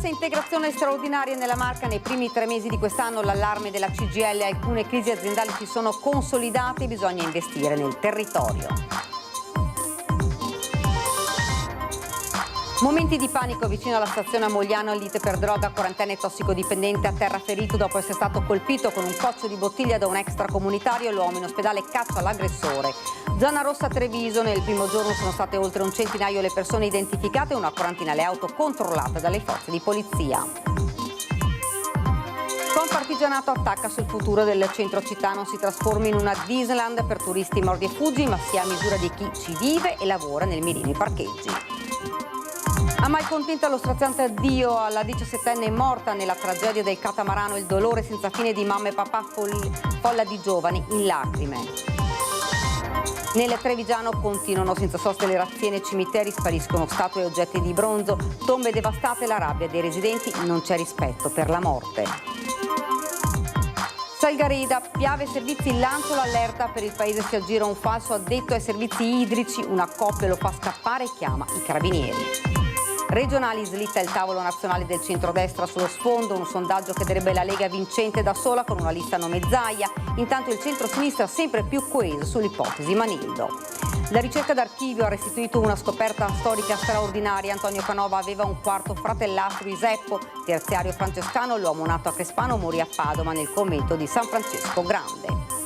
Cassa integrazione straordinaria nella Marca. Nei primi 3 mesi di quest'anno l'allarme della CGIL, alcune crisi aziendali si sono consolidate e bisogna investire nel territorio. Momenti di panico vicino alla stazione a Mogliano, lite per droga, quarantenne tossicodipendente a terra ferito dopo essere stato colpito con un coccio di bottiglia da un extracomunitario. L'uomo in ospedale caccia l'aggressore. Zona rossa Treviso, nel primo giorno sono state oltre un centinaio le persone identificate e una quarantina le auto controllate dalle forze di polizia. Confartigianato attacca sul futuro del centro città, non si trasformi in una Disneyland per turisti mordi e fuggi, ma sia a misura di chi ci vive e lavora nel mirino i parcheggi. A malcontento lo straziante addio alla 17enne morta nella tragedia del catamarano, il dolore senza fine di mamma e papà, folla di giovani in lacrime. Nel Trevigiano continuano senza sosta le razzie nei cimiteri, spariscono statue e oggetti di bronzo, tombe devastate, la rabbia dei residenti, non c'è rispetto per la morte. Salgarida, Piave Servizi lancio l'allerta, per il paese si aggira un falso addetto ai servizi idrici, una coppia lo fa scappare e chiama i carabinieri. Regionali, slitta il tavolo nazionale del centrodestra sullo sfondo, un sondaggio che vedrebbe la Lega vincente da sola con una lista a nome Zaia, intanto il centro-sinistra sempre più coeso sull'ipotesi Manildo. La ricerca d'archivio ha restituito una scoperta storica straordinaria. Antonio Canova aveva un quarto fratellastro, Iseppo, terziario francescano, l'uomo nato a Crespano morì a Padova nel convento di San Francesco Grande.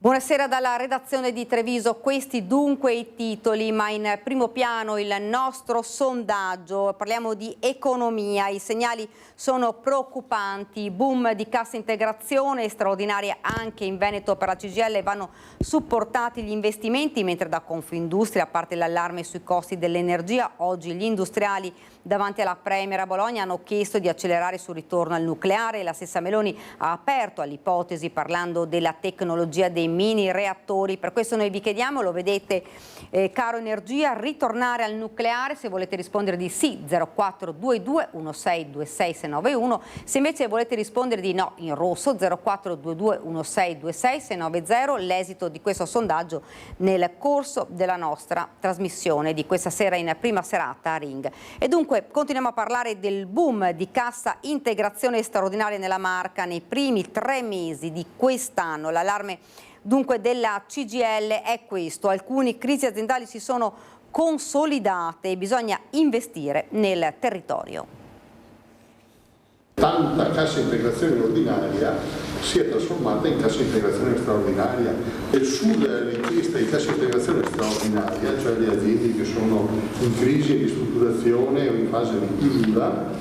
Buonasera dalla redazione di Treviso, questi dunque i titoli, ma in primo piano il nostro sondaggio, parliamo di economia, i segnali sono preoccupanti, boom di cassa integrazione straordinaria anche in Veneto per la CGIL, vanno supportati gli investimenti, mentre da Confindustria, a parte l'allarme sui costi dell'energia, oggi gli industriali davanti alla Premier a Bologna hanno chiesto di accelerare sul ritorno al nucleare. La stessa Meloni ha aperto all'ipotesi parlando della tecnologia dei mini reattori. Per questo noi vi chiediamo, lo vedete caro Energia, ritornare al nucleare? Se volete rispondere di sì 0422 1626 691, se invece volete rispondere di no in rosso 0422 1626 690, l'esito di questo sondaggio nel corso della nostra trasmissione di questa sera in prima serata a Ring. E dunque continuiamo a parlare del boom di cassa integrazione straordinaria nella Marca nei primi 3 mesi di quest'anno. L'allarme dunque della CGIL è questo: alcune crisi aziendali si sono consolidate e bisogna investire nel territorio. Tanta cassa integrazione ordinaria si è trasformata in cassa integrazione straordinaria e sulla richiesta di cassa integrazione straordinaria, cioè le aziende che sono in crisi, in ristrutturazione o in fase di chiusura,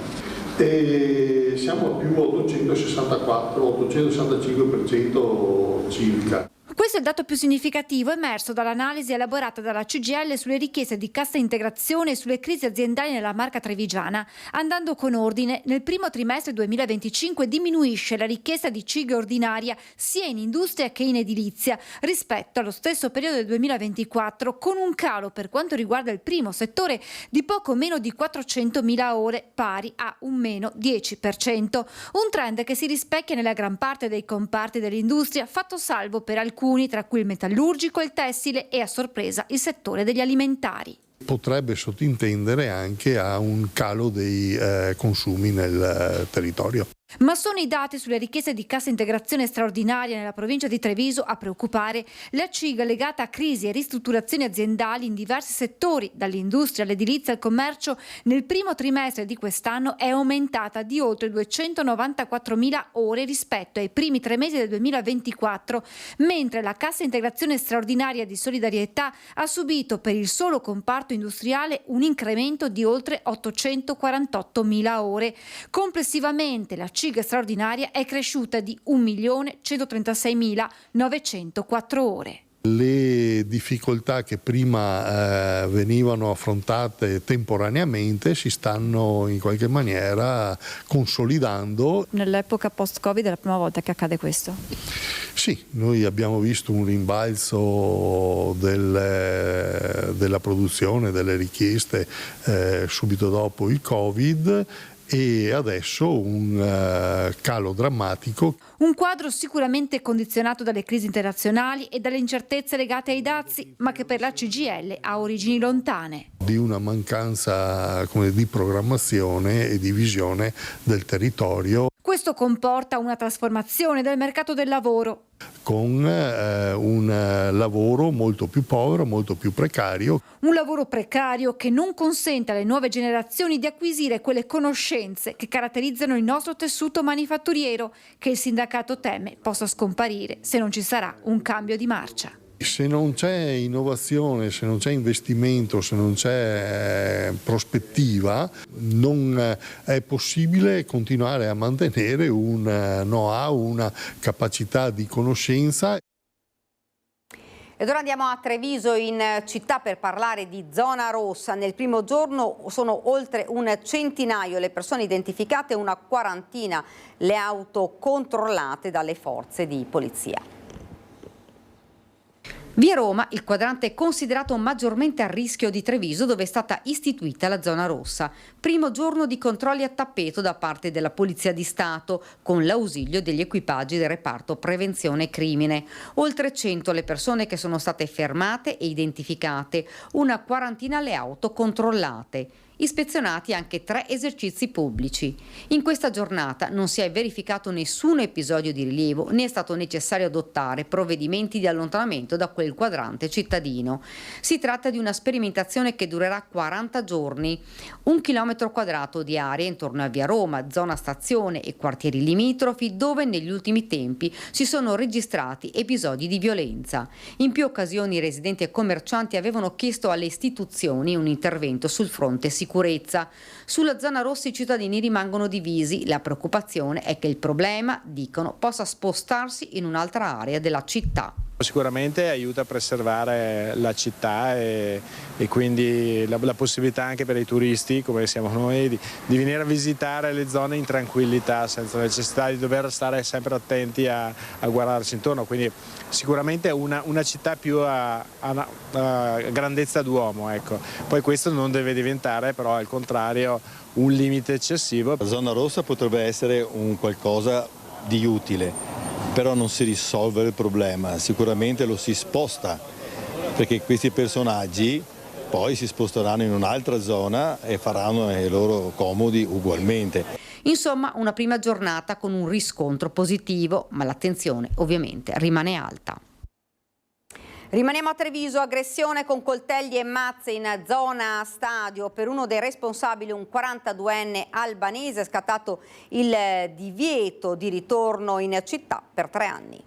siamo a più 864-865% circa. Questo è il dato più significativo emerso dall'analisi elaborata dalla CGIL sulle richieste di cassa integrazione e sulle crisi aziendali nella Marca trevigiana. Andando con ordine, nel primo trimestre 2025 diminuisce la richiesta di CIG ordinaria sia in industria che in edilizia rispetto allo stesso periodo del 2024, con un calo per quanto riguarda il primo settore di poco meno di 400.000 ore, pari a un meno 10%. Un trend che si rispecchia nella gran parte dei comparti dell'industria, fatto salvo per alcuni, tra cui il metallurgico, il tessile e a sorpresa il settore degli alimentari. Potrebbe sottintendere anche a un calo dei consumi nel territorio. Ma sono i dati sulle richieste di cassa integrazione straordinaria nella provincia di Treviso a preoccupare. La CIG legata a crisi e ristrutturazioni aziendali in diversi settori, dall'industria all'edilizia al commercio, nel primo trimestre di quest'anno è aumentata di oltre 294.000 ore rispetto ai primi 3 mesi del 2024, mentre la cassa integrazione straordinaria di solidarietà ha subito per il solo comparto industriale un incremento di oltre 848.000 ore. Complessivamente la CIG straordinaria è cresciuta di 1.136.904 ore. Le difficoltà che prima venivano affrontate temporaneamente si stanno in qualche maniera consolidando. Nell'epoca post-Covid è la prima volta che accade questo? Sì, noi abbiamo visto un rimbalzo della produzione, delle richieste subito dopo il Covid, e adesso un calo drammatico. Un quadro sicuramente condizionato dalle crisi internazionali e dalle incertezze legate ai dazi, ma che per la CGIL ha origini lontane. Di una mancanza di programmazione e di visione del territorio. Questo comporta una trasformazione del mercato del lavoro. Con un lavoro molto più povero, molto più precario. Un lavoro precario che non consente alle nuove generazioni di acquisire quelle conoscenze che caratterizzano il nostro tessuto manifatturiero, che il sindacato teme possa scomparire se non ci sarà un cambio di marcia. Se non c'è innovazione, se non c'è investimento, se non c'è prospettiva, non è possibile continuare a mantenere un know-how, una capacità di conoscenza. Ed ora andiamo a Treviso in città per parlare di zona rossa. Nel primo giorno sono oltre un centinaio le persone identificate e una quarantina le auto controllate dalle forze di polizia. Via Roma, il quadrante considerato maggiormente a rischio di Treviso, dove è stata istituita la zona rossa. Primo giorno di controlli a tappeto da parte della Polizia di Stato, con l'ausilio degli equipaggi del reparto prevenzione crimine. Oltre 100 le persone che sono state fermate e identificate, una quarantina le auto controllate. Ispezionati anche 3 esercizi pubblici. In questa giornata non si è verificato nessun episodio di rilievo né è stato necessario adottare provvedimenti di allontanamento da quel quadrante cittadino. Si tratta di una sperimentazione che durerà 40 giorni. 1 chilometro quadrato di area intorno a Via Roma, zona stazione e quartieri limitrofi, dove negli ultimi tempi si sono registrati episodi di violenza. In più occasioni i residenti e commercianti avevano chiesto alle istituzioni un intervento sul fronte sicurezza. Sulla zona rossa i cittadini rimangono divisi. La preoccupazione è che il problema, dicono, possa spostarsi in un'altra area della città. Sicuramente aiuta a preservare la città e quindi la possibilità anche per i turisti, come siamo noi, di venire a visitare le zone in tranquillità, senza necessità di dover stare sempre attenti a guardarci intorno. Quindi sicuramente è una città più a grandezza d'uomo, ecco. Poi questo non deve diventare però al contrario un limite eccessivo. La zona rossa potrebbe essere un qualcosa di utile, però non si risolve il problema, sicuramente lo si sposta, perché questi personaggi poi si sposteranno in un'altra zona e faranno i loro comodi ugualmente. Insomma, una prima giornata con un riscontro positivo, ma l'attenzione ovviamente rimane alta. Rimaniamo a Treviso, aggressione con coltelli e mazze in zona stadio. Per uno dei responsabili, un 42enne albanese, è scattato il divieto di ritorno in città per 3 anni.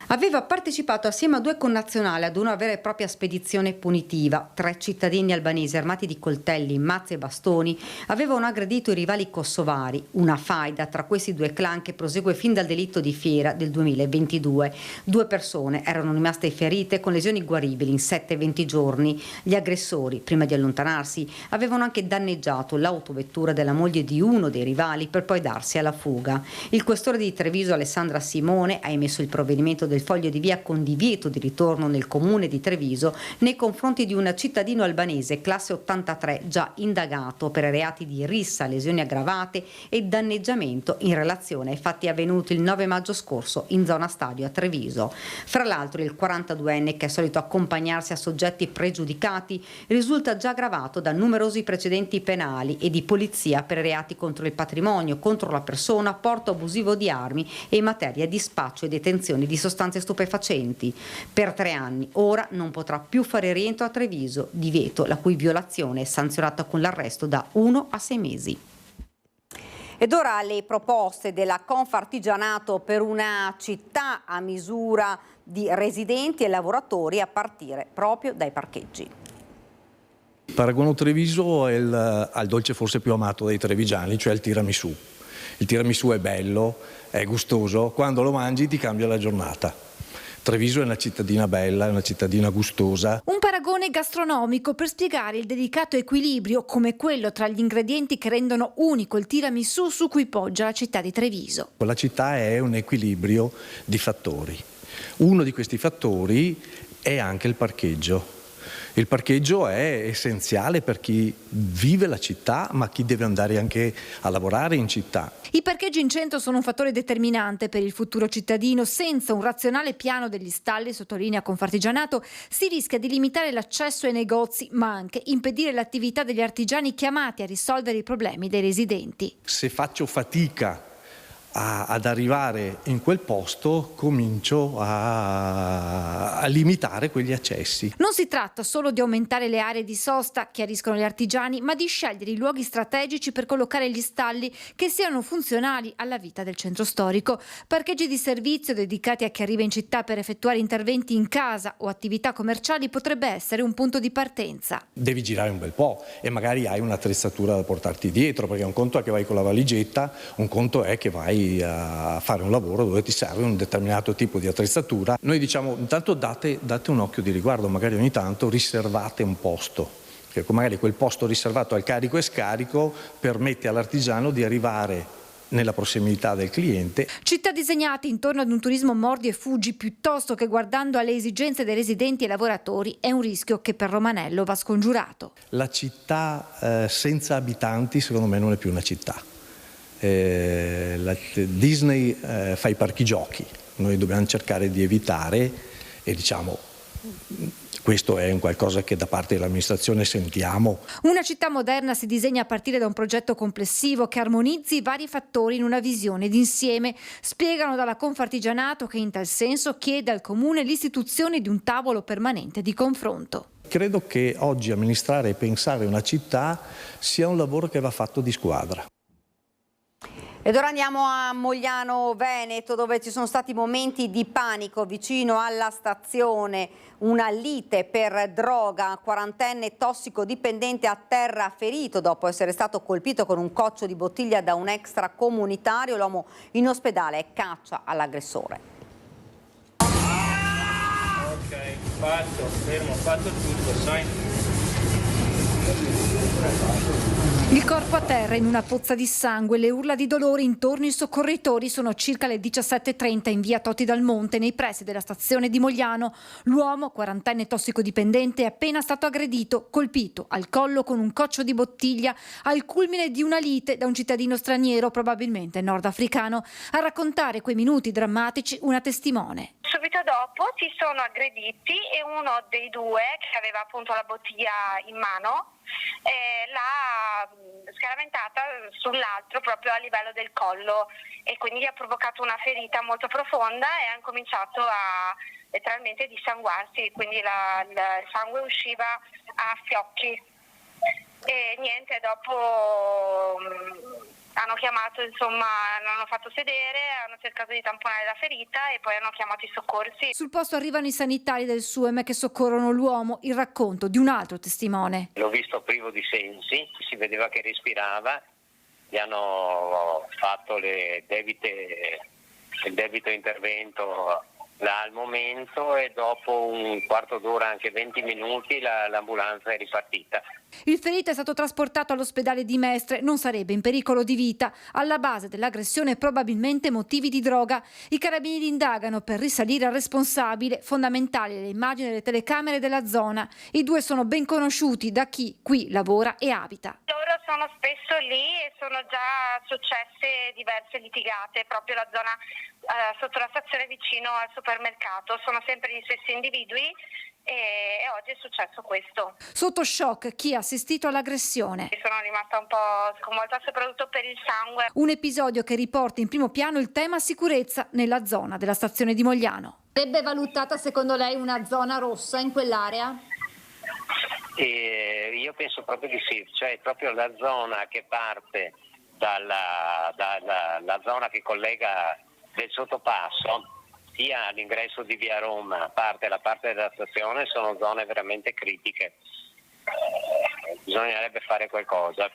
Aveva partecipato assieme a 2 connazionali ad una vera e propria spedizione punitiva. 3 cittadini albanesi armati di coltelli, mazze e bastoni avevano aggredito i rivali kosovari. Una faida tra questi 2 clan che prosegue fin dal delitto di Fiera del 2022. 2 persone erano rimaste ferite con lesioni guaribili in 7-20 giorni. Gli aggressori, prima di allontanarsi, avevano anche danneggiato l'autovettura della moglie di uno dei rivali per poi darsi alla fuga. Il questore di Treviso, Alessandra Simone, ha emesso il provvedimento del foglio di via con divieto di ritorno nel comune di Treviso nei confronti di un cittadino albanese classe 83 già indagato per reati di rissa, lesioni aggravate e danneggiamento in relazione ai fatti avvenuti il 9 maggio scorso in zona stadio a Treviso. Fra l'altro il 42enne, che è solito accompagnarsi a soggetti pregiudicati, risulta già aggravato da numerosi precedenti penali e di polizia per reati contro il patrimonio, contro la persona, porto abusivo di armi e in materia di spaccio e detenzione di sostanze stupefacenti. Per 3 anni ora non potrà più fare rientro a Treviso, divieto la cui violazione è sanzionata con l'arresto da 1 a 6 mesi. Ed ora le proposte della Confartigianato per una città a misura di residenti e lavoratori a partire proprio dai parcheggi. Paragono Treviso al dolce forse più amato dai trevigiani, cioè il tiramisù. Il tiramisù è bello, è gustoso, quando lo mangi ti cambia la giornata. Treviso è una cittadina bella, è una cittadina gustosa. Un paragone gastronomico per spiegare il delicato equilibrio come quello tra gli ingredienti che rendono unico il tiramisù su cui poggia la città di Treviso. La città è un equilibrio di fattori. Uno di questi fattori è anche il parcheggio. Il parcheggio è essenziale per chi vive la città, ma chi deve andare anche a lavorare in città. I parcheggi in centro sono un fattore determinante per il futuro cittadino. Senza un razionale piano degli stalli, sottolinea Confartigianato, si rischia di limitare l'accesso ai negozi, ma anche impedire l'attività degli artigiani chiamati a risolvere i problemi dei residenti. Se faccio fatica ad arrivare in quel posto, comincio a limitare quegli accessi. Non si tratta solo di aumentare le aree di sosta, chiariscono gli artigiani, ma di scegliere i luoghi strategici per collocare gli stalli che siano funzionali alla vita del centro storico. Parcheggi di servizio dedicati a chi arriva in città per effettuare interventi in casa o attività commerciali potrebbe essere un punto di partenza. Devi girare un bel po' e magari hai un'attrezzatura da portarti dietro, perché un conto è che vai con la valigetta, un conto è che vai a fare un lavoro dove ti serve un determinato tipo di attrezzatura. Noi diciamo intanto date un occhio di riguardo, magari ogni tanto riservate un posto, perché magari quel posto riservato al carico e scarico permette all'artigiano di arrivare nella prossimità del cliente. Città disegnate intorno ad un turismo mordi e fuggi piuttosto che guardando alle esigenze dei residenti e lavoratori è un rischio che per Romanello va scongiurato. La città senza abitanti secondo me non è più una città. Disney fa i parchi giochi, noi dobbiamo cercare di evitare e diciamo questo è un qualcosa che da parte dell'amministrazione sentiamo. Una città moderna si disegna a partire da un progetto complessivo che armonizzi i vari fattori in una visione d'insieme, spiegano dalla Confartigianato che in tal senso chiede al Comune l'istituzione di un tavolo permanente di confronto. Credo che oggi amministrare e pensare una città sia un lavoro che va fatto di squadra. Ed ora andiamo a Mogliano Veneto, dove ci sono stati momenti di panico vicino alla stazione. Una lite per droga, quarantenne tossicodipendente a terra ferito dopo essere stato colpito con un coccio di bottiglia da un extracomunitario. L'uomo in ospedale caccia all'aggressore. Ok, fatto tutto, sai? Il corpo a terra in una pozza di sangue, le urla di dolore intorno ai soccorritori. Sono circa le 17:30 in via Toti dal Monte, nei pressi della stazione di Mogliano. L'uomo, quarantenne tossicodipendente, è appena stato aggredito, colpito al collo con un coccio di bottiglia al culmine di una lite da un cittadino straniero, probabilmente nordafricano. A raccontare quei minuti drammatici una testimone. Subito dopo si sono aggrediti e uno dei due, che aveva appunto la bottiglia in mano, l'ha scaramentata sull'altro proprio a livello del collo e quindi gli ha provocato una ferita molto profonda e ha cominciato a letteralmente dissanguarsi, quindi il sangue usciva a fiocchi e niente, dopo hanno chiamato, insomma, l'hanno fatto sedere, hanno cercato di tamponare la ferita e poi hanno chiamato i soccorsi. Sul posto arrivano i sanitari del SUEM che soccorrono l'uomo, il racconto di un altro testimone. L'ho visto privo di sensi, si vedeva che respirava, gli hanno fatto il debito intervento là al momento e dopo un quarto d'ora, anche 20 minuti, l'ambulanza è ripartita. Il ferito è stato trasportato all'ospedale di Mestre, non sarebbe in pericolo di vita. Alla base dell'aggressione probabilmente motivi di droga. I carabinieri indagano per risalire al responsabile, fondamentali le immagini delle telecamere della zona. I due sono ben conosciuti da chi qui lavora e abita. Loro sono spesso lì e sono già successe diverse litigate, proprio la zona sotto la stazione vicino al supermercato. Sono sempre gli stessi individui e oggi è successo questo. Sotto shock chi ha assistito all'aggressione. Sono rimasta un po' sconvolta soprattutto per il sangue. Un episodio che riporta in primo piano il tema sicurezza nella zona della stazione di Mogliano. Sarebbe valutata secondo lei una zona rossa in quell'area? Io penso proprio di sì, cioè proprio la zona che parte dalla zona che collega del sottopasso sia all'ingresso di via Roma, la parte della stazione, sono zone veramente critiche. Bisognerebbe fare qualcosa.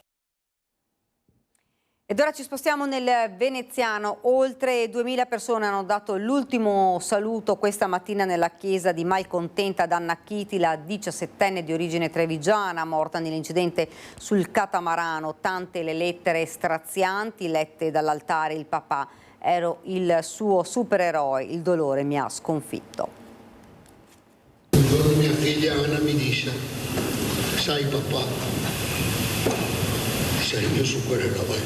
Ed ora ci spostiamo nel veneziano. Oltre 2000 persone hanno dato l'ultimo saluto questa mattina nella chiesa di Malcontenta ad Anna Chiti, la 17enne di origine trevigiana, morta nell'incidente sul catamarano. Tante le lettere strazianti lette dall'altare. Il papà: ero il suo supereroe, il dolore mi ha sconfitto. Un giorno mia figlia figlia Anna mi disse: sai papà, sei il mio supereroe,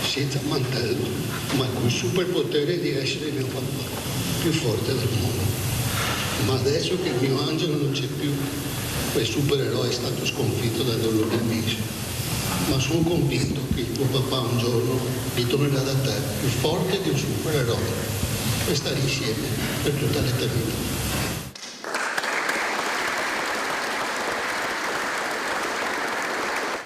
senza mantello, ma con il superpotere di essere mio papà, più forte del mondo. Ma adesso che il mio angelo non c'è più, quel supereroe è stato sconfitto da dolore al viso. Ma sono convinto che il tuo papà un giorno ritornerà da te, più forte di un supereroe, per stare insieme per tutta l'eternità.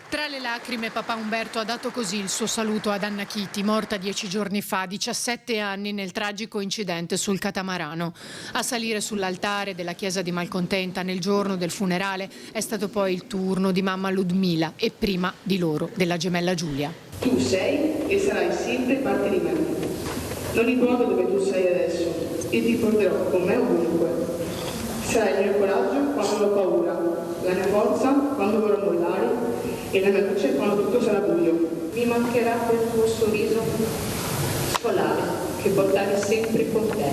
Tra le lacrime papà Umberto ha dato così il suo saluto ad Anna Chiti, morta 10 giorni fa, 17 anni nel tragico incidente sul catamarano. A salire sull'altare della chiesa di Malcontenta nel giorno del funerale è stato poi il turno di mamma Ludmila e prima di loro della gemella Giulia. Tu sei e sarai sempre parte di me. Non importa dove tu sei adesso, io ti porterò con me ovunque. Sarai il mio coraggio quando ho paura, la mia forza quando vorrò mollare e la mia luce quando tutto sarà buio. Mi mancherà quel tuo sorriso solare che portavi sempre con te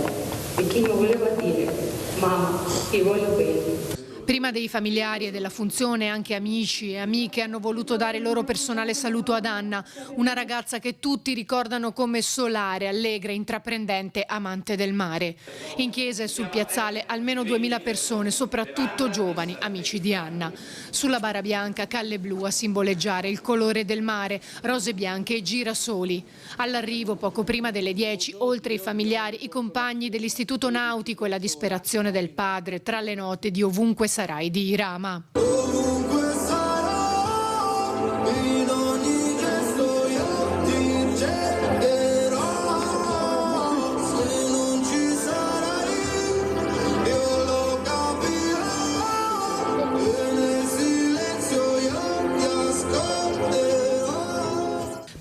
e chi mi voleva dire: mamma, ti voglio bene. Prima dei familiari e della funzione anche amici e amiche hanno voluto dare il loro personale saluto ad Anna, una ragazza che tutti ricordano come solare, allegra, intraprendente, amante del mare. In chiesa e sul piazzale almeno 2000 persone, soprattutto giovani, amici di Anna. Sulla bara bianca calle blu a simboleggiare il colore del mare, rose bianche e girasoli. All'arrivo poco prima delle 10, oltre i familiari, i compagni dell'istituto nautico e la disperazione del padre tra le note di Ovunque Sarai di Irama. Ovunque sarò, in ogni gesto io ti cercherò. Se non ci sarai, io lo capirò. E nel silenzio io ti ascolterò.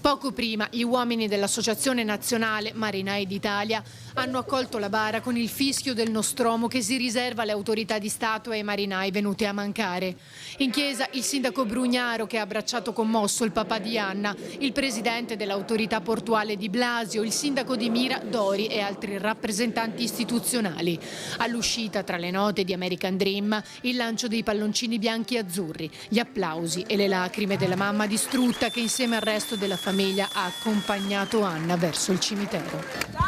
Poco prima gli uomini dell'Associazione Nazionale Marinai d'Italia hanno accolto la bara con il fischio del Nostromo che si riserva alle autorità di Stato e ai marinai venuti a mancare. In chiesa il sindaco Brugnaro che ha abbracciato commosso il papà di Anna, il presidente dell'autorità portuale di Blasio, il sindaco di Mira Dori e altri rappresentanti istituzionali. All'uscita tra le note di American Dream il lancio dei palloncini bianchi e azzurri, gli applausi e le lacrime della mamma distrutta che insieme al resto della famiglia ha accompagnato Anna verso il cimitero.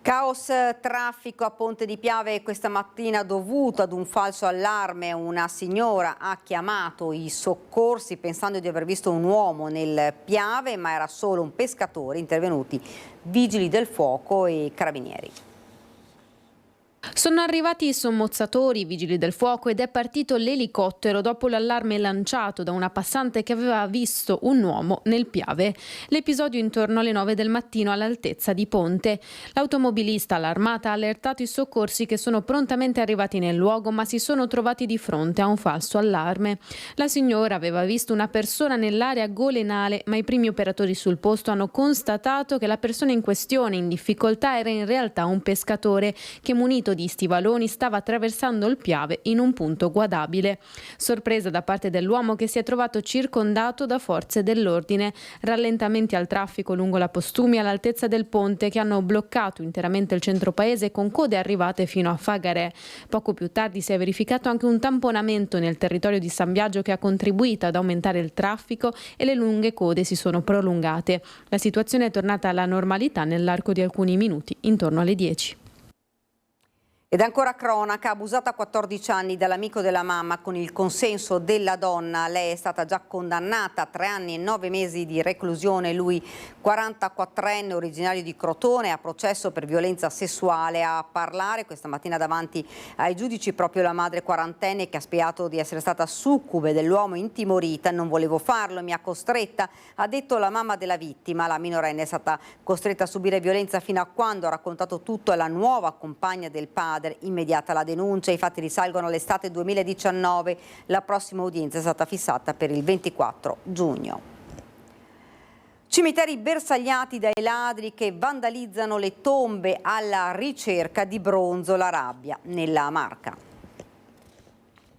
Caos traffico a Ponte di Piave questa mattina dovuto ad un falso allarme. Una signora ha chiamato i soccorsi pensando di aver visto un uomo nel Piave, ma era solo un pescatore. Intervenuti vigili del fuoco e carabinieri. Sono arrivati i sommozzatori, i vigili del fuoco ed è partito l'elicottero dopo l'allarme lanciato da una passante che aveva visto un uomo nel Piave. L'episodio intorno alle 9 del mattino all'altezza di Ponte. L'automobilista allarmata ha allertato i soccorsi che sono prontamente arrivati nel luogo ma si sono trovati di fronte a un falso allarme. La signora aveva visto una persona nell'area golenale ma i primi operatori sul posto hanno constatato che la persona in questione in difficoltà era in realtà un pescatore che munito di stivaloni stava attraversando il Piave in un punto guardabile. Sorpresa da parte dell'uomo che si è trovato circondato da forze dell'ordine. Rallentamenti al traffico lungo la Postumia all'altezza del ponte che hanno bloccato interamente il centro paese con code arrivate fino a Fagarè. Poco più tardi si è verificato anche un tamponamento nel territorio di San Biagio che ha contribuito ad aumentare il traffico e le lunghe code si sono prolungate. La situazione è tornata alla normalità nell'arco di alcuni minuti, intorno alle 10. Ed ancora cronaca, abusata a 14 anni dall'amico della mamma con il consenso della donna. Lei è stata già condannata a 3 anni e 9 mesi di reclusione. Lui, 44enne, originario di Crotone, a processo per violenza sessuale. A parlare questa mattina davanti ai giudici proprio la madre quarantenne che ha spiegato di essere stata succube dell'uomo intimorita. Non volevo farlo, mi ha costretta, ha detto la mamma della vittima. La minorenne è stata costretta a subire violenza fino a quando ha raccontato tutto alla nuova compagna del padre. Immediata la denuncia, i fatti risalgono all'estate 2019, la prossima udienza è stata fissata per il 24 giugno. Cimiteri bersagliati dai ladri che vandalizzano le tombe alla ricerca di bronzo, la rabbia nella Marca.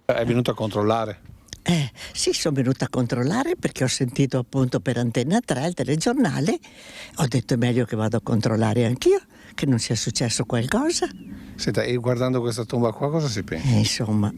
È venuto a controllare Sì, sono venuta a controllare perché ho sentito appunto per Antenna 3 il telegiornale, ho detto è meglio che vado a controllare anch'io, che non sia successo qualcosa. Senta, e guardando questa tomba qua cosa si pensa? Insomma,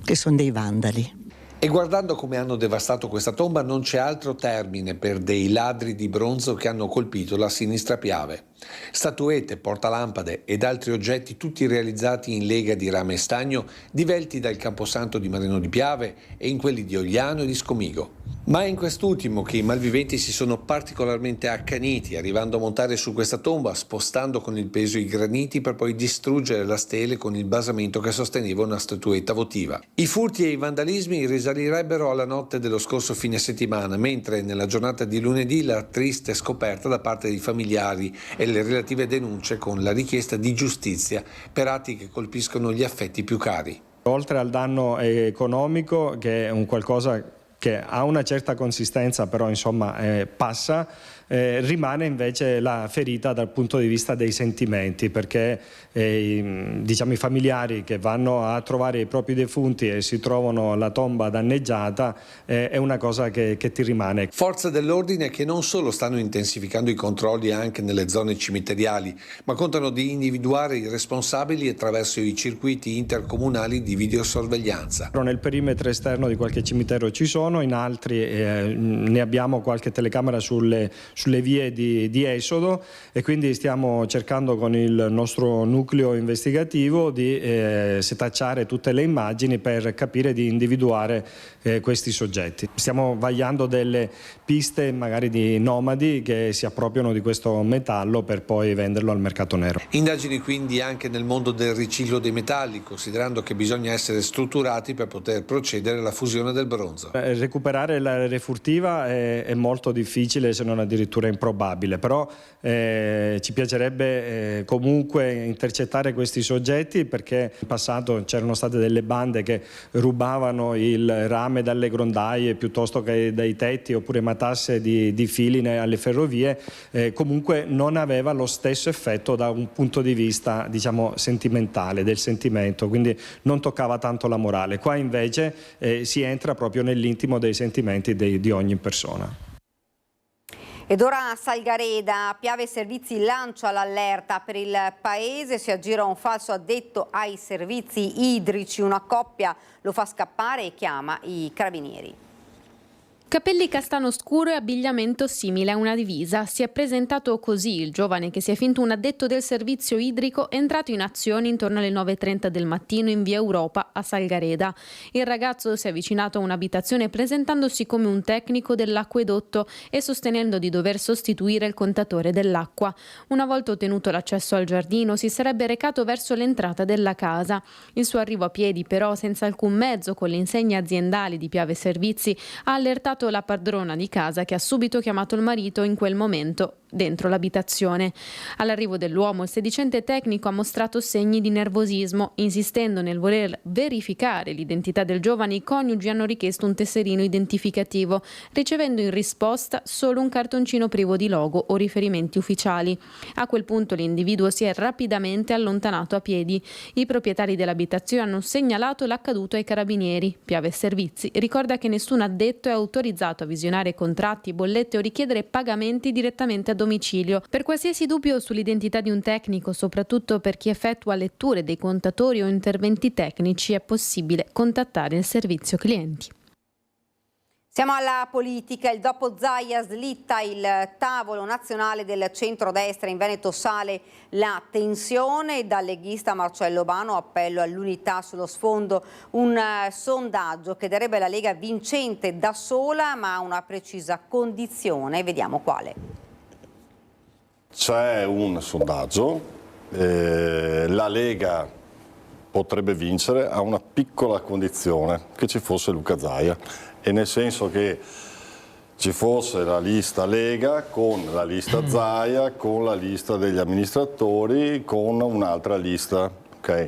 che sono dei vandali. E guardando come hanno devastato questa tomba non c'è altro termine per dei ladri di bronzo che hanno colpito la sinistra Piave. Statuette, portalampade ed altri oggetti tutti realizzati in lega di rame e stagno divelti dal camposanto di Marino di Piave e in quelli di Ogliano e di Scomigo. Ma è in quest'ultimo che i malviventi si sono particolarmente accaniti, arrivando a montare su questa tomba, spostando con il peso i graniti per poi distruggere la stele con il basamento che sosteneva una statuetta votiva. I furti e i vandalismi risalirebbero alla notte dello scorso fine settimana, mentre nella giornata di lunedì la triste scoperta da parte dei familiari e le relative denunce con la richiesta di giustizia per atti che colpiscono gli affetti più cari. Oltre al danno economico, che è un qualcosa che ha una certa consistenza, però insomma passa, rimane invece la ferita dal punto di vista dei sentimenti, perché diciamo, i familiari che vanno a trovare i propri defunti e si trovano la tomba danneggiata è una cosa che ti rimane. Forze dell'ordine che non solo stanno intensificando i controlli anche nelle zone cimiteriali, ma contano di individuare i responsabili attraverso i circuiti intercomunali di videosorveglianza. Nel perimetro esterno di qualche cimitero ci sono, in altri ne abbiamo qualche telecamera sulle vie di esodo, e quindi stiamo cercando con il nostro nucleo investigativo di setacciare tutte le immagini per capire di individuare questi soggetti. Stiamo vagliando delle piste magari di nomadi che si appropriano di questo metallo per poi venderlo al mercato nero. Indagini quindi anche nel mondo del riciclo dei metalli, considerando che bisogna essere strutturati per poter procedere alla fusione del bronzo. Recuperare la refurtiva è molto difficile, se non addirittura improbabile, però ci piacerebbe comunque intercettare questi soggetti, perché in passato c'erano state delle bande che rubavano il rame dalle grondaie piuttosto che dai tetti, oppure matasse di fili alle ferrovie. Comunque non aveva lo stesso effetto da un punto di vista, diciamo, sentimentale, del sentimento, quindi non toccava tanto la morale. Qua invece si entra proprio nell'intimo dei sentimenti di ogni persona. Ed ora a Salgareda, Piave Servizi lancia l'allerta per il paese, si aggira un falso addetto ai servizi idrici, una coppia lo fa scappare e chiama i carabinieri. Capelli castano scuro e abbigliamento simile a una divisa. Si è presentato così il giovane che si è finto un addetto del servizio idrico, entrato in azione intorno alle 9:30 del mattino in via Europa a Salgareda. Il ragazzo si è avvicinato a un'abitazione presentandosi come un tecnico dell'acquedotto e sostenendo di dover sostituire il contatore dell'acqua. Una volta ottenuto l'accesso al giardino si sarebbe recato verso l'entrata della casa. Il suo arrivo a piedi, però senza alcun mezzo, con le insegne aziendali di Piave Servizi, ha allertato la padrona di casa, che ha subito chiamato il marito in quel momento dentro l'abitazione. All'arrivo dell'uomo il sedicente tecnico ha mostrato segni di nervosismo. Insistendo nel voler verificare l'identità del giovane, i coniugi hanno richiesto un tesserino identificativo, ricevendo in risposta solo un cartoncino privo di logo o riferimenti ufficiali. A quel punto l'individuo si è rapidamente allontanato a piedi. I proprietari dell'abitazione hanno segnalato l'accaduto ai carabinieri. Piave Servizi ricorda che nessun addetto è autorizzato a visionare contratti, bollette o richiedere pagamenti direttamente a domicilio. Per qualsiasi dubbio sull'identità di un tecnico, soprattutto per chi effettua letture dei contatori o interventi tecnici, è possibile contattare il servizio clienti. Siamo alla politica. Il dopo Zaia slitta il tavolo nazionale del centrodestra. In Veneto sale la tensione. Dal leghista Marcello Bano appello all'unità sullo sfondo. Un sondaggio che darebbe la Lega vincente da sola, ma a una precisa condizione. Vediamo quale. C'è un sondaggio, la Lega potrebbe vincere a una piccola condizione, che ci fosse Luca Zaia, e nel senso che ci fosse la lista Lega con la lista Zaia, con la lista degli amministratori, con un'altra lista. Okay?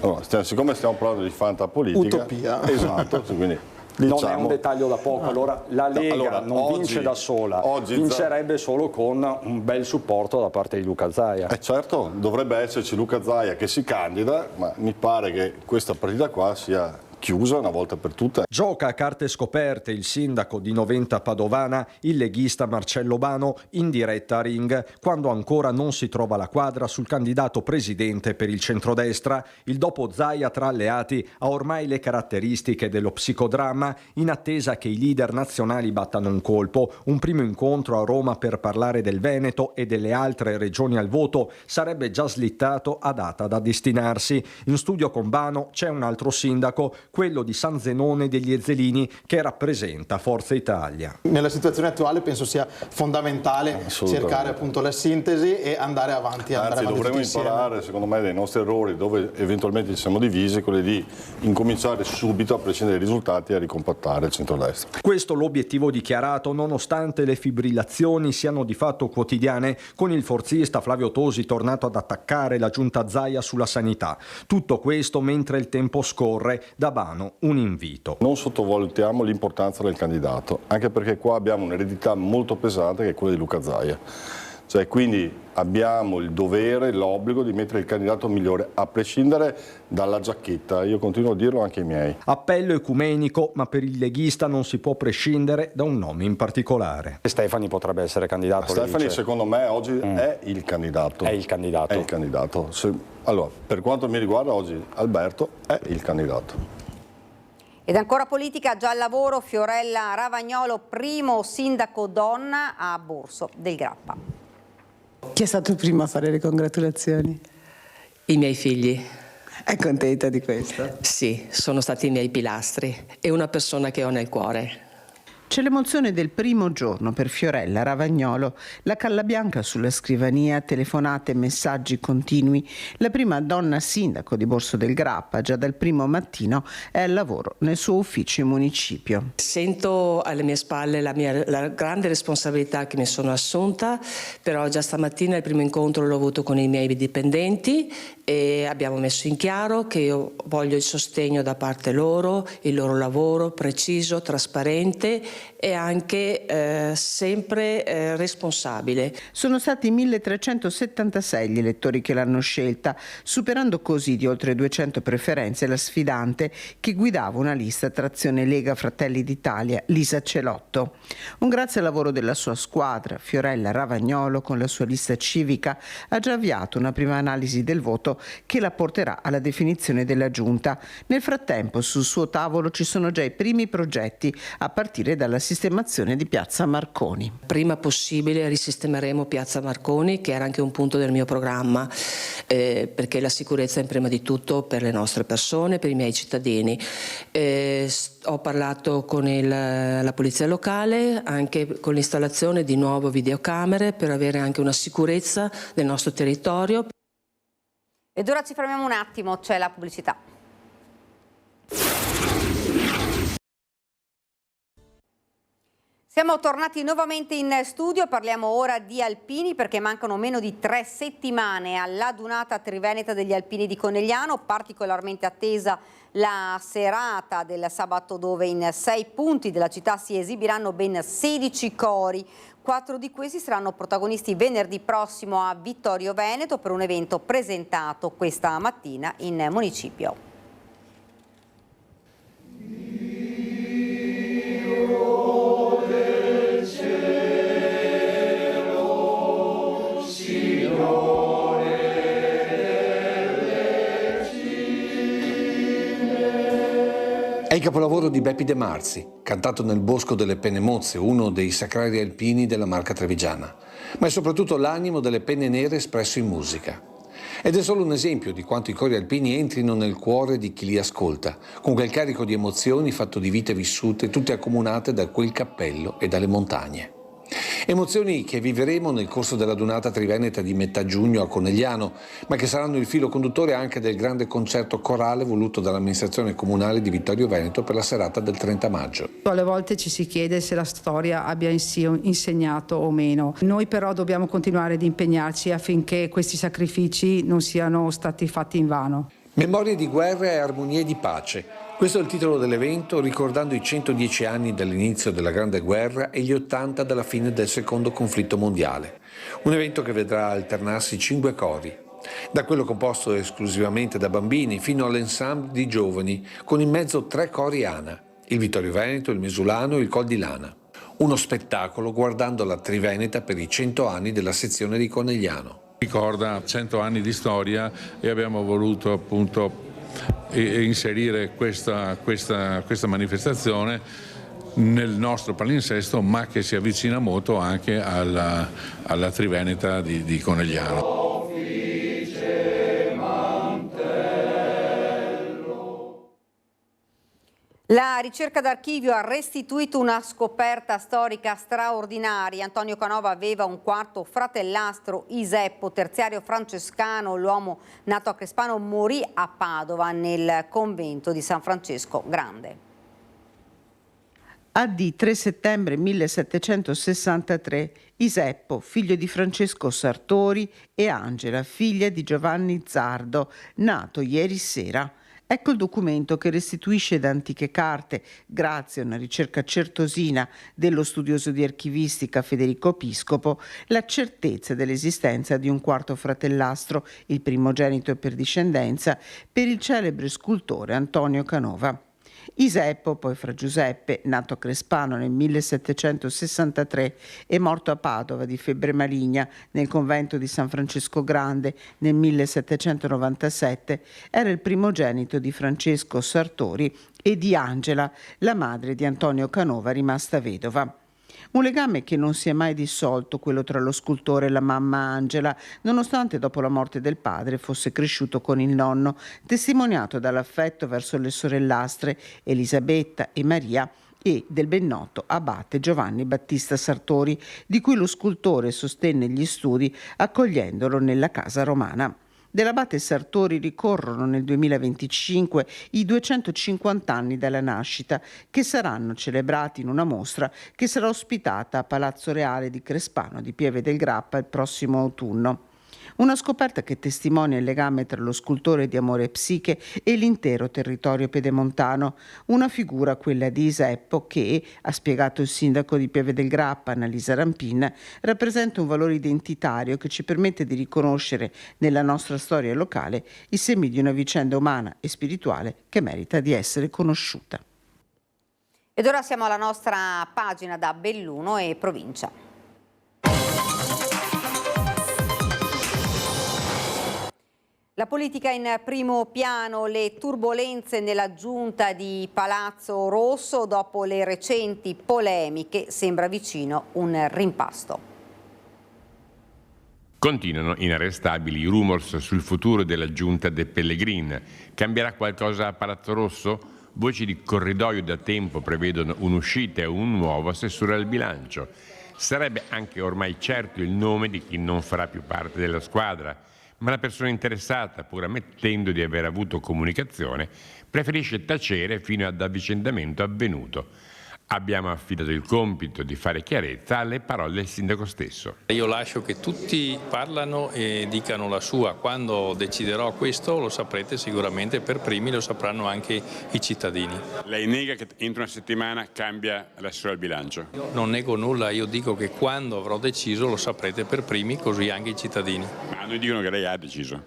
Allora, siccome stiamo parlando di fantapolitica, utopia. Esatto, quindi non è un dettaglio da poco, allora la Lega non vince da sola, vincerebbe solo con un bel supporto da parte di Luca Zaia. Certo, dovrebbe esserci Luca Zaia che si candida, ma mi pare che questa partita qua sia chiusa una volta per tutte. Gioca a carte scoperte il sindaco di Noventa Padovana, il leghista Marcello Bano, in diretta a Ring, quando ancora non si trova la quadra sul candidato presidente per il centrodestra. Il dopo Zaia tra alleati ha ormai le caratteristiche dello psicodramma, in attesa che i leader nazionali battano un colpo. Un primo incontro a Roma per parlare del Veneto e delle altre regioni al voto sarebbe già slittato a data da destinarsi. In studio con Bano c'è un altro sindaco, quello di San Zenone degli Ezzelini, che rappresenta Forza Italia. Nella situazione attuale penso sia fondamentale cercare appunto la sintesi e andare avanti. Anzi, dovremmo imparare, secondo me, dai nostri errori, dove eventualmente ci siamo divisi, quelli di incominciare subito, a prescindere dai risultati, a ricompattare il centrodestra. Questo l'obiettivo dichiarato, nonostante le fibrillazioni siano di fatto quotidiane, con il forzista Flavio Tosi tornato ad attaccare la giunta Zaia sulla sanità. Tutto questo mentre il tempo scorre. Da Bano un invito. Non sottovalutiamo l'importanza del candidato, anche perché qua abbiamo un'eredità molto pesante che è quella di Luca Zaia. Cioè, quindi abbiamo il dovere, l'obbligo di mettere il candidato migliore, a prescindere dalla giacchetta. Io continuo a dirlo anche ai miei. Appello ecumenico, ma per il leghista non si può prescindere da un nome in particolare. Stefani potrebbe essere candidato. Stefani, secondo me, oggi è il candidato. È il candidato. È il candidato. Allora, per quanto mi riguarda, oggi Alberto è il candidato. Ed ancora politica, già al lavoro, Fiorella Ravagnolo, primo sindaco donna a Borso del Grappa. Chi è stato il primo a fare le congratulazioni? I miei figli. È contenta di questo? Sì, sono stati i miei pilastri e una persona che ho nel cuore. C'è l'emozione del primo giorno per Fiorella Ravagnolo, la calla bianca sulla scrivania, telefonate e messaggi continui. La prima donna sindaco di Borso del Grappa, già dal primo mattino è al lavoro nel suo ufficio in municipio. Sento alle mie spalle la grande responsabilità che mi sono assunta, però già stamattina il primo incontro l'ho avuto con i miei dipendenti e abbiamo messo in chiaro che io voglio il sostegno da parte loro, il loro lavoro preciso, trasparente e anche sempre responsabile. Sono stati 1376 gli elettori che l'hanno scelta, superando così di oltre 200 preferenze la sfidante che guidava una lista trazione Lega Fratelli d'Italia, Lisa Celotto. Un grazie al lavoro della sua squadra, Fiorella Ravagnolo con la sua lista civica ha già avviato una prima analisi del voto che la porterà alla definizione della giunta. Nel frattempo sul suo tavolo ci sono già i primi progetti a partire dalla sistemazione di Piazza Marconi. Prima possibile risistemeremo Piazza Marconi, che era anche un punto del mio programma, perché la sicurezza è prima di tutto per le nostre persone, per i miei cittadini. Ho parlato con la polizia locale, anche con l'installazione di nuove videocamere per avere anche una sicurezza del nostro territorio. Ed ora ci fermiamo un attimo, c'è la pubblicità. Siamo tornati nuovamente in studio, parliamo ora di alpini perché mancano meno di 3 settimane all'adunata triveneta degli alpini di Conegliano, particolarmente attesa la serata del sabato dove in 6 punti della città si esibiranno ben 16 cori. 4 di questi saranno protagonisti venerdì prossimo a Vittorio Veneto per un evento presentato questa mattina in municipio. È il capolavoro di Beppi De Marzi, cantato nel Bosco delle Penne Mozze, uno dei sacrari alpini della Marca Trevigiana, ma è soprattutto l'animo delle penne nere espresso in musica. Ed è solo un esempio di quanto i cori alpini entrino nel cuore di chi li ascolta, con quel carico di emozioni fatto di vite vissute, tutte accomunate da quel cappello e dalle montagne. Emozioni che viveremo nel corso dell'adunata triveneta di metà giugno a Conegliano, ma che saranno il filo conduttore anche del grande concerto corale voluto dall'amministrazione comunale di Vittorio Veneto per la serata del 30 maggio. Alle volte ci si chiede se la storia abbia in sé insegnato o meno. Noi però dobbiamo continuare ad impegnarci affinché questi sacrifici non siano stati fatti invano. Memorie di guerra e armonie di pace. Questo è il titolo dell'evento, ricordando i 110 anni dall'inizio della Grande Guerra e gli 80 dalla fine del Secondo Conflitto Mondiale. Un evento che vedrà alternarsi 5 cori, da quello composto esclusivamente da bambini fino all'ensemble di giovani, con in mezzo 3 cori ANA, il Vittorio Veneto, il Mesulano e il Col di Lana. Uno spettacolo guardando la Triveneta per i 100 anni della sezione di Conegliano. Ricorda 100 anni di storia e abbiamo voluto appunto inserire questa manifestazione nel nostro palinsesto, ma che si avvicina molto anche alla Triveneta di Conegliano. La ricerca d'archivio ha restituito una scoperta storica straordinaria. Antonio Canova aveva un quarto fratellastro, Iseppo, terziario francescano. L'uomo nato a Crespano morì a Padova nel convento di San Francesco Grande. AD 3 settembre 1763, Iseppo, figlio di Francesco Sartori, e Angela, figlia di Giovanni Zardo, nato ieri sera. Ecco il documento che restituisce da antiche carte, grazie a una ricerca certosina dello studioso di archivistica Federico Piscopo, la certezza dell'esistenza di un quarto fratellastro, il primogenito per discendenza, per il celebre scultore Antonio Canova. Iseppo, poi Fra Giuseppe, nato a Crespano nel 1763 e morto a Padova di febbre maligna nel convento di San Francesco Grande nel 1797, era il primogenito di Francesco Sartori e di Angela, la madre di Antonio Canova, rimasta vedova. Un legame che non si è mai dissolto, quello tra lo scultore e la mamma Angela, nonostante dopo la morte del padre fosse cresciuto con il nonno, testimoniato dall'affetto verso le sorellastre Elisabetta e Maria e del ben noto abate Giovanni Battista Sartori, di cui lo scultore sostenne gli studi accogliendolo nella casa romana. Dell'abate Sartori ricorrono nel 2025 i 250 anni dalla nascita, che saranno celebrati in una mostra che sarà ospitata a Palazzo Reale di Crespano di Pieve del Grappa il prossimo autunno. Una scoperta che testimonia il legame tra lo scultore di Amore e Psiche e l'intero territorio pedemontano, una figura, quella di Iseppo, che, ha spiegato il sindaco di Pieve del Grappa, Annalisa Rampin, rappresenta un valore identitario che ci permette di riconoscere nella nostra storia locale i semi di una vicenda umana e spirituale che merita di essere conosciuta. Ed ora siamo alla nostra pagina da Belluno e provincia. La politica in primo piano, le turbolenze nella giunta di Palazzo Rosso dopo le recenti polemiche, sembra vicino un rimpasto. Continuano inarrestabili i rumors sul futuro della giunta De Pellegrin. Cambierà qualcosa a Palazzo Rosso? Voci di corridoio da tempo prevedono un'uscita e un nuovo assessore al bilancio. Sarebbe anche ormai certo il nome di chi non farà più parte della squadra, ma la persona interessata, pur ammettendo di aver avuto comunicazione, preferisce tacere fino ad avvicendamento avvenuto. Abbiamo affidato il compito di fare chiarezza alle parole del sindaco stesso. Io lascio che tutti parlano e dicano la sua. Quando deciderò questo lo saprete sicuramente per primi, lo sapranno anche i cittadini. Lei nega che entro una settimana cambia l'assessore al bilancio? Non nego nulla, io dico che quando avrò deciso lo saprete per primi, così anche i cittadini. Ma noi dicono che lei ha deciso.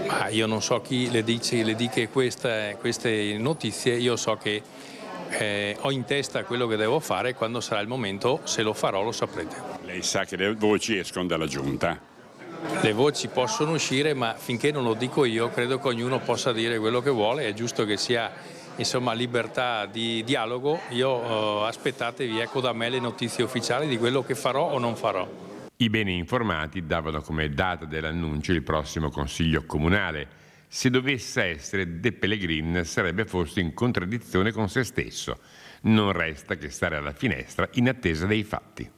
Ma io non so chi le dice queste notizie, io so che ho in testa quello che devo fare e quando sarà il momento, se lo farò, lo saprete. Lei sa che le voci escono dalla giunta? Le voci possono uscire, ma finché non lo dico io, credo che ognuno possa dire quello che vuole, è giusto che sia libertà di dialogo. Io aspettatevi, ecco da me le notizie ufficiali di quello che farò o non farò. I bene informati davano come data dell'annuncio il prossimo Consiglio Comunale. Se dovesse essere, De Pellegrin sarebbe forse in contraddizione con se stesso. Non resta che stare alla finestra in attesa dei fatti.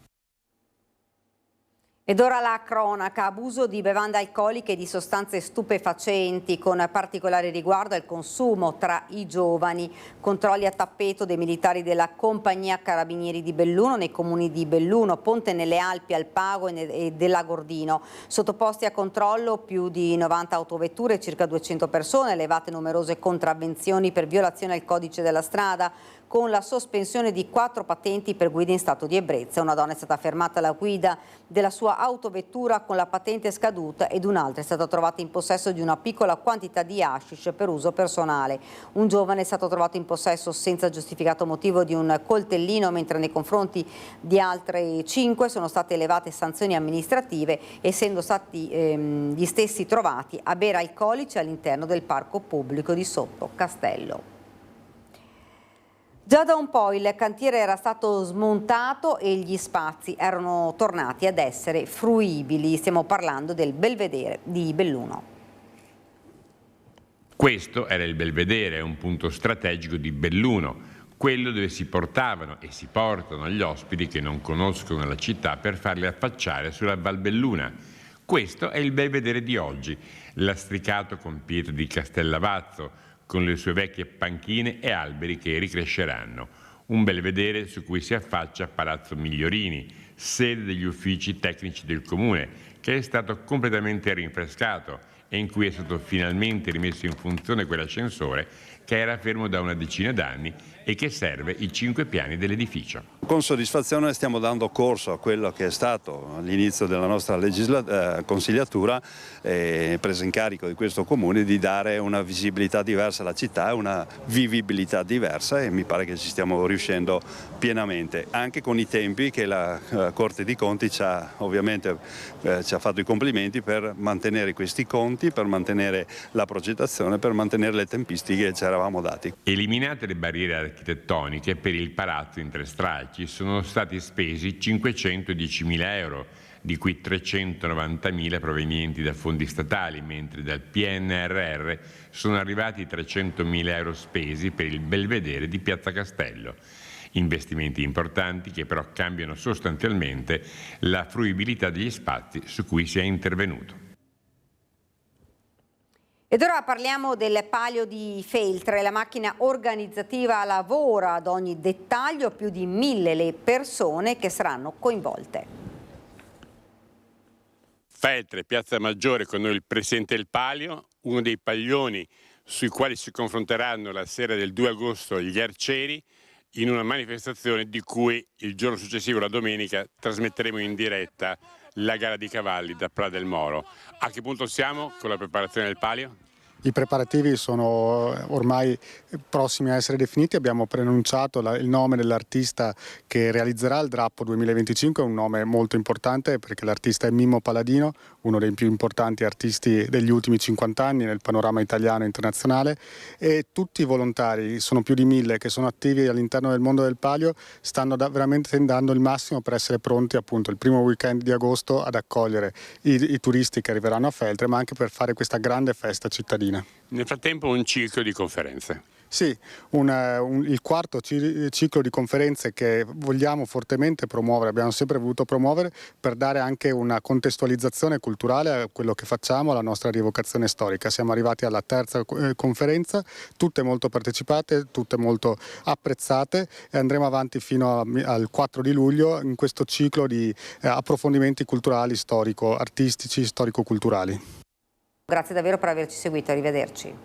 Ed ora la cronaca, abuso di bevande alcoliche e di sostanze stupefacenti, con particolare riguardo al consumo tra i giovani. Controlli a tappeto dei militari della Compagnia Carabinieri di Belluno nei comuni di Belluno, Ponte nelle Alpi, Alpago e dell'Agordino. Sottoposti a controllo più di 90 autovetture, circa 200 persone, elevate numerose contravvenzioni per violazione al codice della strada. con la sospensione di 4 patenti per guida in stato di ebbrezza. Una donna è stata fermata alla guida della sua autovettura con la patente scaduta ed un'altra è stata trovata in possesso di una piccola quantità di hashish per uso personale. Un giovane è stato trovato in possesso senza giustificato motivo di un coltellino, mentre nei confronti di altre 5 sono state elevate sanzioni amministrative, essendo stati gli stessi trovati a bere alcolici all'interno del parco pubblico di Sotto Castello. Già da un po' il cantiere era stato smontato e gli spazi erano tornati ad essere fruibili. Stiamo parlando del Belvedere di Belluno. Questo era il Belvedere, un punto strategico di Belluno, quello dove si portavano e si portano gli ospiti che non conoscono la città per farli affacciare sulla Valbelluna. Questo è il Belvedere di oggi, lastricato con pietre di Castellavazzo, con le sue vecchie panchine e alberi che ricresceranno. Un Belvedere su cui si affaccia Palazzo Migliorini, sede degli uffici tecnici del comune, che è stato completamente rinfrescato e in cui è stato finalmente rimesso in funzione quell'ascensore che era fermo da una decina d'anni e che serve i 5 piani dell'edificio. Con soddisfazione stiamo dando corso a quello che è stato all'inizio della nostra consigliatura, presa in carico di questo comune, di dare una visibilità diversa alla città e una vivibilità diversa, e mi pare che ci stiamo riuscendo pienamente, anche con i tempi che la Corte dei Conti ci ha fatto i complimenti per mantenere questi conti, per mantenere la progettazione, per mantenere le tempistiche che ci eravamo dati. Eliminate le barriere architettoniche, per il palazzo in 3 stralci sono stati spesi 510.000 euro, di cui 390.000 provenienti da fondi statali, mentre dal PNRR sono arrivati 300.000 euro spesi per il Belvedere di Piazza Castello. Investimenti importanti che però cambiano sostanzialmente la fruibilità degli spazi su cui si è intervenuto. Ed ora parliamo del Palio di Feltre. La macchina organizzativa lavora ad ogni dettaglio, più di 1.000 le persone che saranno coinvolte. Feltre, Piazza Maggiore, con noi il presidente del Palio, uno dei paglioni sui quali si confronteranno la sera del 2 agosto gli arcieri, in una manifestazione di cui il giorno successivo, la domenica, trasmetteremo in diretta la gara di cavalli da Pra del Moro. A che punto siamo con la preparazione del Palio? I preparativi sono ormai prossimi a essere definiti, abbiamo preannunciato il nome dell'artista che realizzerà il drappo 2025, un nome molto importante perché l'artista è Mimmo Paladino, uno dei più importanti artisti degli ultimi 50 anni nel panorama italiano e internazionale, e tutti i volontari, sono più di 1.000 che sono attivi all'interno del mondo del Palio, stanno veramente dando il massimo per essere pronti appunto il primo weekend di agosto ad accogliere i turisti che arriveranno a Feltre, ma anche per fare questa grande festa cittadina. Nel frattempo un ciclo di conferenze. Sì, il quarto ciclo di conferenze che vogliamo fortemente promuovere, abbiamo sempre voluto promuovere, per dare anche una contestualizzazione culturale a quello che facciamo, alla nostra rievocazione storica. Siamo arrivati alla 3ª conferenza, tutte molto partecipate, tutte molto apprezzate, e andremo avanti fino al 4 di luglio in questo ciclo di approfondimenti culturali, storico-artistici, storico-culturali. Grazie davvero per averci seguito, arrivederci.